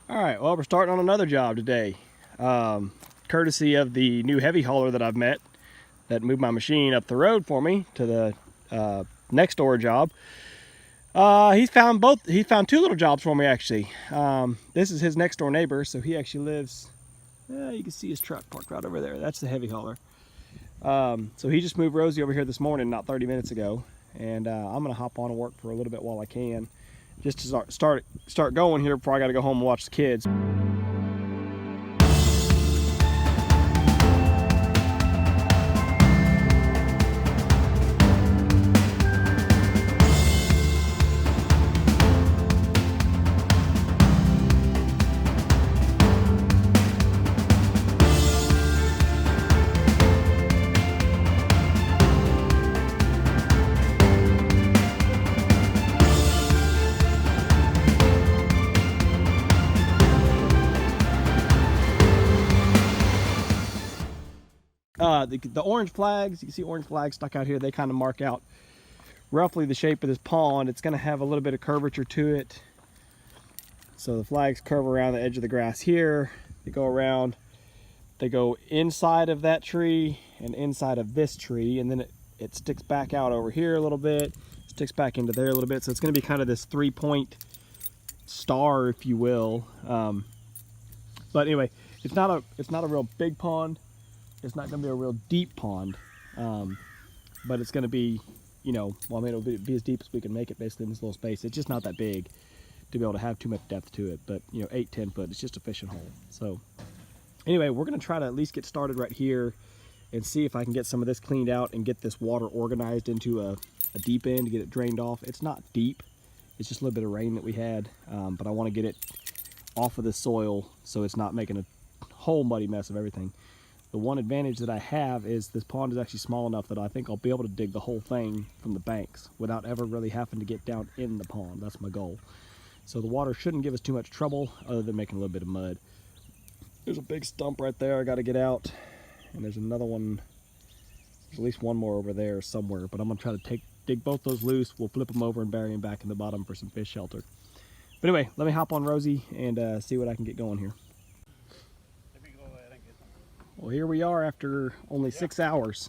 All right, well, we're starting on another job today. Courtesy of the new heavy hauler that I've met that moved my machine up the road for me to the next door job. He found two little jobs for me actually. This is his next door neighbor, so he actually lives, you can see his truck parked right over there. That's the heavy hauler. So he just moved Rosie over here this morning, not 30 minutes ago. And I'm gonna hop on and work for a little bit while I can, just to start going here before I gotta go home and watch the kids. The orange flags, you can see orange flags stuck out here, they kind of mark out roughly the shape of this pond. It's going to have a little bit of curvature to it. So the flags curve around the edge of the grass here. They go around, they go inside of that tree and inside of this tree, and then it sticks back out over here a little bit, sticks back into there a little bit. So it's going to be kind of this 3-point star, if you will. But anyway, it's not a real big pond. It's not going to be a real deep pond, but it's going to be, well, I mean, it'll be as deep as we can make it basically in this little space. It's just not that big to be able to have too much depth to it, but 8-10 foot, it's just a fishing hole. So anyway, we're going to try to at least get started right here and see if I can get some of this cleaned out and get this water organized into a deep end to get it drained off. It's not deep, it's just a little bit of rain that we had, but I want to get it off of the soil so it's not making a whole muddy mess of everything. The one advantage that I have is this pond is actually small enough that I think I'll be able to dig the whole thing from the banks without ever really having to get down in the pond. That's my goal. So the water shouldn't give us too much trouble other than making a little bit of mud. There's a big stump right there I got to get out, and there's another one. There's at least one more over there somewhere, but I'm going to try to dig both those loose. We'll flip them over and bury them back in the bottom for some fish shelter. But anyway, let me hop on Rosie and see what I can get going here. Well, here we are after only 6 hours,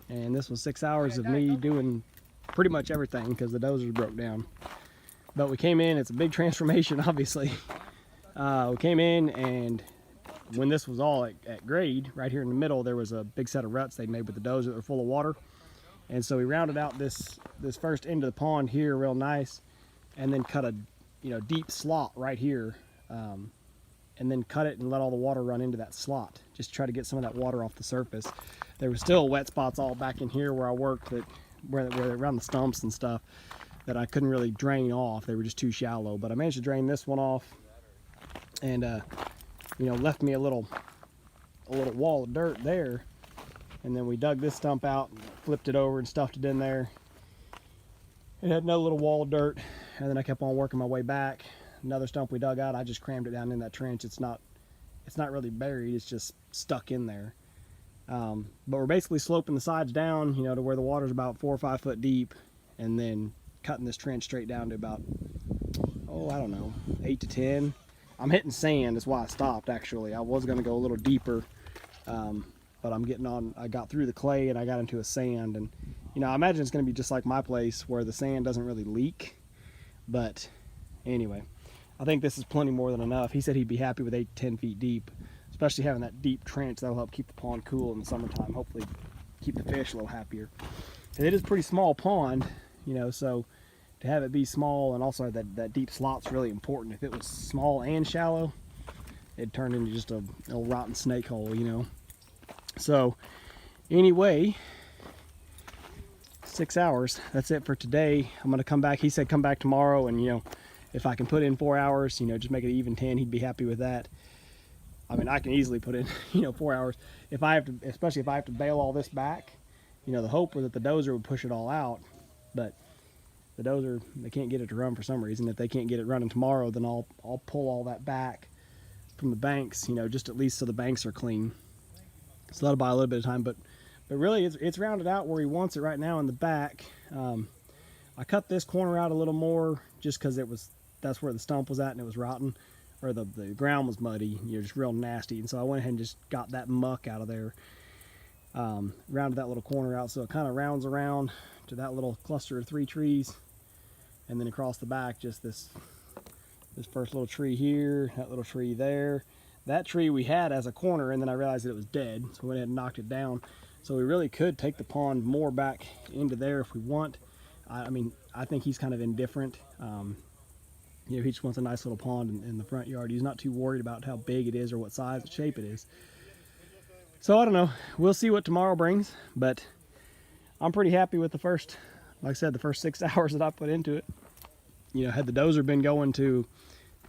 and this was 6 hours of me doing pretty much everything because the dozer broke down. But we came in, it's a big transformation obviously. We came in, and when this was all at grade, right here in the middle, there was a big set of ruts they made with the dozer that were full of water. And so we rounded out this first end of the pond here real nice, and then cut a deep slot right here. And then cut it and let all the water run into that slot. Just try to get some of that water off the surface. There were still wet spots all back in here where I worked, where around the stumps and stuff, that I couldn't really drain off. They were just too shallow. But I managed to drain this one off, and left me a little wall of dirt there. And then we dug this stump out, and flipped it over and stuffed it in there. It had another little wall of dirt, and then I kept on working my way back. Another stump we dug out, I just crammed it down in that trench. It's not really buried, it's just stuck in there. But we're basically sloping the sides down, to where the water's about 4 or 5 foot deep, and then cutting this trench straight down to about, I don't know, 8 to 10. I'm hitting sand, that's why I stopped actually. I was gonna go a little deeper, but I got through the clay and I got into a sand, and I imagine it's gonna be just like my place where the sand doesn't really leak. But anyway, I think this is plenty more than enough. He said he'd be happy with 8 to 10 feet deep, especially having that deep trench. That'll help keep the pond cool in the summertime, hopefully keep the fish a little happier. And it is a pretty small pond, so to have it be small and also that deep slot's really important. If it was small and shallow, it'd turn into just a little rotten snake hole, So anyway, 6 hours, that's it for today. I'm gonna come back. He said come back tomorrow, and if I can put in 4 hours, just make it even 10, he'd be happy with that. I mean, I can easily put in, 4 hours. Especially if I have to bail all this back, the hope was that the dozer would push it all out, but the dozer, they can't get it to run for some reason. If they can't get it running tomorrow, then I'll pull all that back from the banks, just at least so the banks are clean. So that'll buy a little bit of time, but really it's rounded out where he wants it right now in the back. I cut this corner out a little more just because that's where the stump was at and it was rotten. or the ground was muddy, just real nasty. And so I went ahead and just got that muck out of there, rounded that little corner out so it kind of rounds around to that little cluster of 3 trees, and then across the back just this first little tree here, that little tree there. That tree we had as a corner, and then I realized that it was dead, so we went ahead and knocked it down. So we really could take the pond more back into there if we want. I mean, I think he's kind of indifferent. He just wants a nice little pond in the front yard. He's not too worried about how big it is or what size and shape it is. So I don't know. We'll see what tomorrow brings, but I'm pretty happy with the first, like I said, the first 6 hours that I put into it. Had the dozer been going to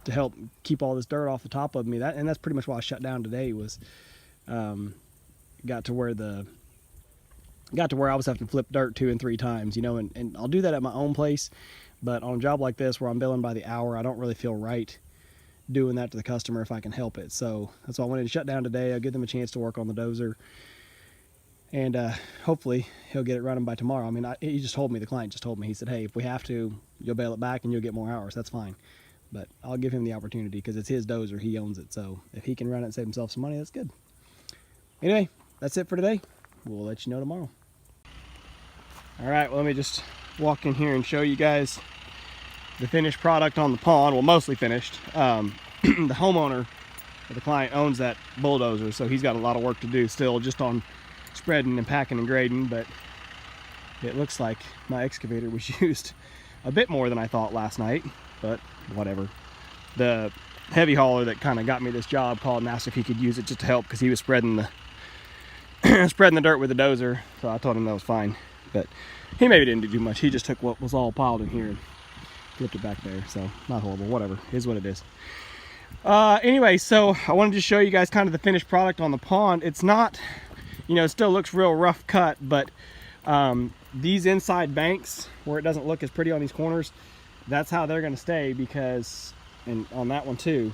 help keep all this dirt off the top of me, and that's pretty much why I shut down today, was got to where I was having to flip dirt 2 and 3 times, and I'll do that at my own place, but on a job like this where I'm billing by the hour, I don't really feel right doing that to the customer if I can help it. So that's why I wanted to shut down today. I'll give them a chance to work on the dozer, and hopefully he'll get it running by tomorrow. I mean, the client just told me, he said, hey, if we have to, you'll bail it back and you'll get more hours. That's fine. But I'll give him the opportunity because it's his dozer. He owns it. So if he can run it and save himself some money, that's good. Anyway, that's it for today. We'll let you know tomorrow. All right, well, let me just walk in here and show you guys the finished product on the pond. Well, mostly finished. The homeowner, or the client, owns that bulldozer, so he's got a lot of work to do still just on spreading and packing and grading, but it looks like my excavator was used a bit more than I thought last night, but whatever. The heavy hauler that kind of got me this job called and asked if he could use it just to help because he was spreading the spreading the dirt with the dozer, so I told him that was fine. But he maybe didn't do too much. He just took what was all piled in here and flipped it back there. So not horrible, whatever, is what it is. Anyway, so I wanted to show you guys kind of the finished product on the pond. It's not, it still looks real rough cut, but these inside banks where it doesn't look as pretty on these corners, that's how they're going to stay, because, and on that one too,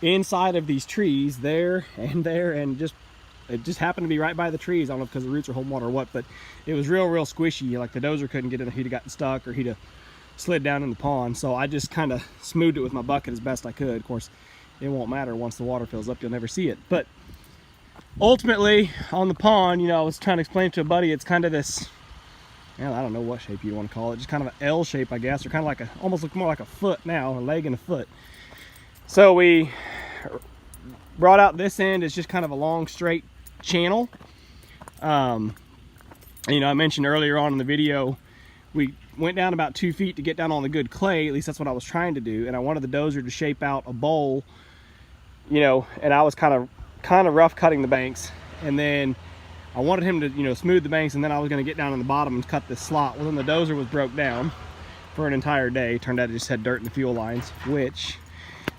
inside of these trees there, and it just happened to be right by the trees. I don't know if because the roots are holding water or what, but it was real squishy. Like the dozer couldn't get in, he'd have gotten stuck or he'd have slid down in the pond. So I just kind of smoothed it with my bucket as best I could. Of course, it won't matter once the water fills up, you'll never see it. But ultimately on the pond, I was trying to explain to a buddy, it's kind of this, I don't know what shape you want to call it, just kind of an L shape, I guess, or kind of like almost looks more like a foot now, a leg and a foot. So we brought out this end. It's just kind of a long straight channel. I mentioned earlier on in the video, we went down about 2 feet to get down on the good clay. At least that's what I was trying to do, and I wanted the dozer to shape out a bowl, and I was kind of rough cutting the banks, and then I wanted him to smooth the banks, and then I was going to get down on the bottom and cut this slot. Well, then the dozer was broke down for an entire day. Turned out it just had dirt in the fuel lines, which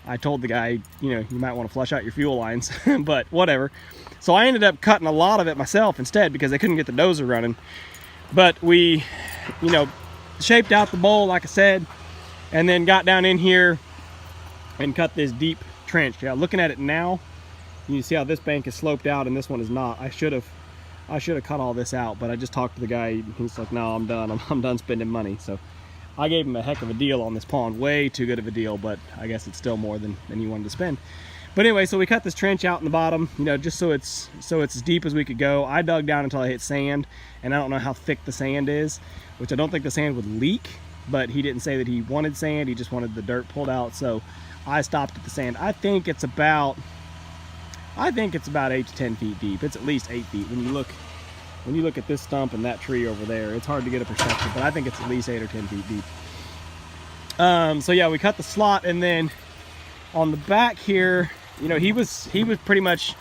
I told the guy, you might want to flush out your fuel lines, but whatever. So I ended up cutting a lot of it myself instead because I couldn't get the dozer running. But we, shaped out the bowl, like I said, and then got down in here and cut this deep trench. Yeah, looking at it now, you can see how this bank is sloped out and this one is not. I should have cut all this out, but I just talked to the guy. He's like, no, I'm done. I'm done spending money. So I gave him a heck of a deal on this pond, way too good of a deal, but I guess it's still more than he wanted to spend. But anyway, so we cut this trench out in the bottom, just so it's as deep as we could go. I dug down until I hit sand, and I don't know how thick the sand is, which I don't think the sand would leak, but he didn't say that he wanted sand. He just wanted the dirt pulled out, so I stopped at the sand. I think it's about 8 to 10 feet deep. It's at least 8 feet. When you look at this stump and that tree over there, it's hard to get a perspective, but I think it's at least 8 or 10 feet deep. So yeah, we cut the slot, and then on the back here, he was pretty much,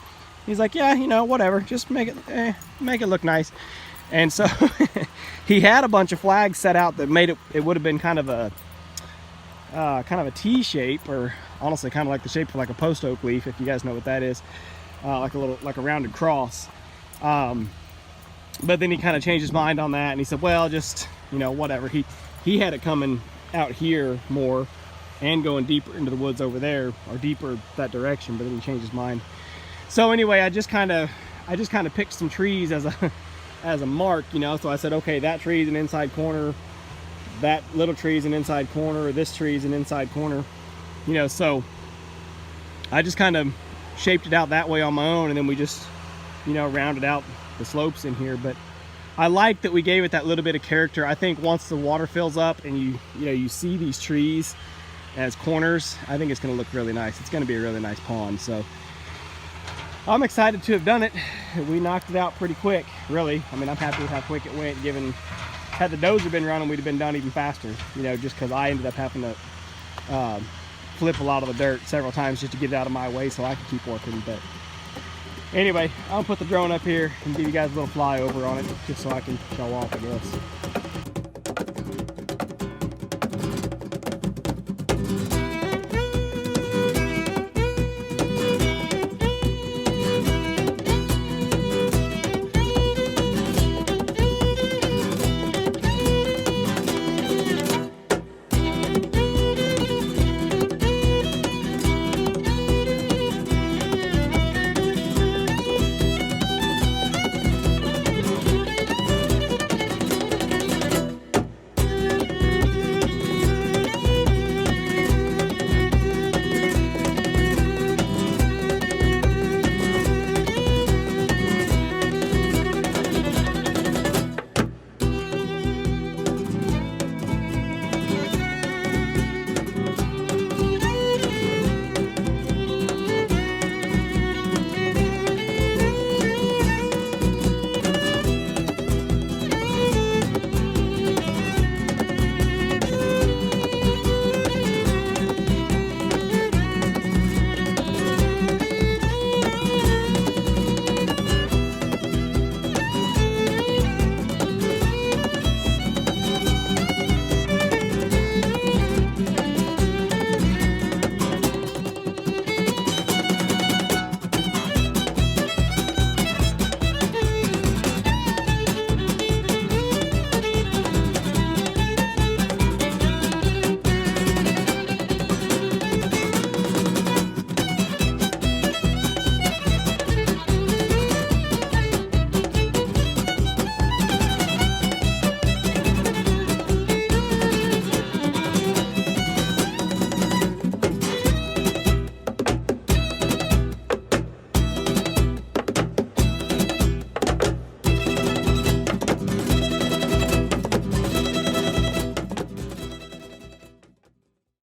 he's like, yeah, whatever, just make it look nice. And so he had a bunch of flags set out that made it would have been kind of a T shape, or honestly kind of like the shape of like a post oak leaf, if you guys know what that is, like a rounded cross. But then he kind of changed his mind on that, and he said, well, just whatever. He had it coming out here more and going deeper into the woods over there, or deeper that direction, but then he changed his mind. So anyway, I just kind of picked some trees as a mark, so I said, okay, that tree is an inside corner, that little tree is an inside corner, or this tree is an inside corner. You know, so I just kind of shaped it out that way on my own, and then we just, you know, rounded out the slopes in here. But I like that we gave it that little bit of character. I think once the water fills up and you see these trees as corners, I think it's going to look really nice. It's going to be a really nice pond. So I'm excited to have done it. We knocked it out pretty quick, really. I mean, I'm happy with how quick it went, given had the dozer been running, we'd have been done even faster, you know, just because I ended up having to flip a lot of the dirt several times just to get it out of my way so I could keep working. But anyway, I'll put the drone up here and give you guys a little flyover on it just so I can show off, I guess.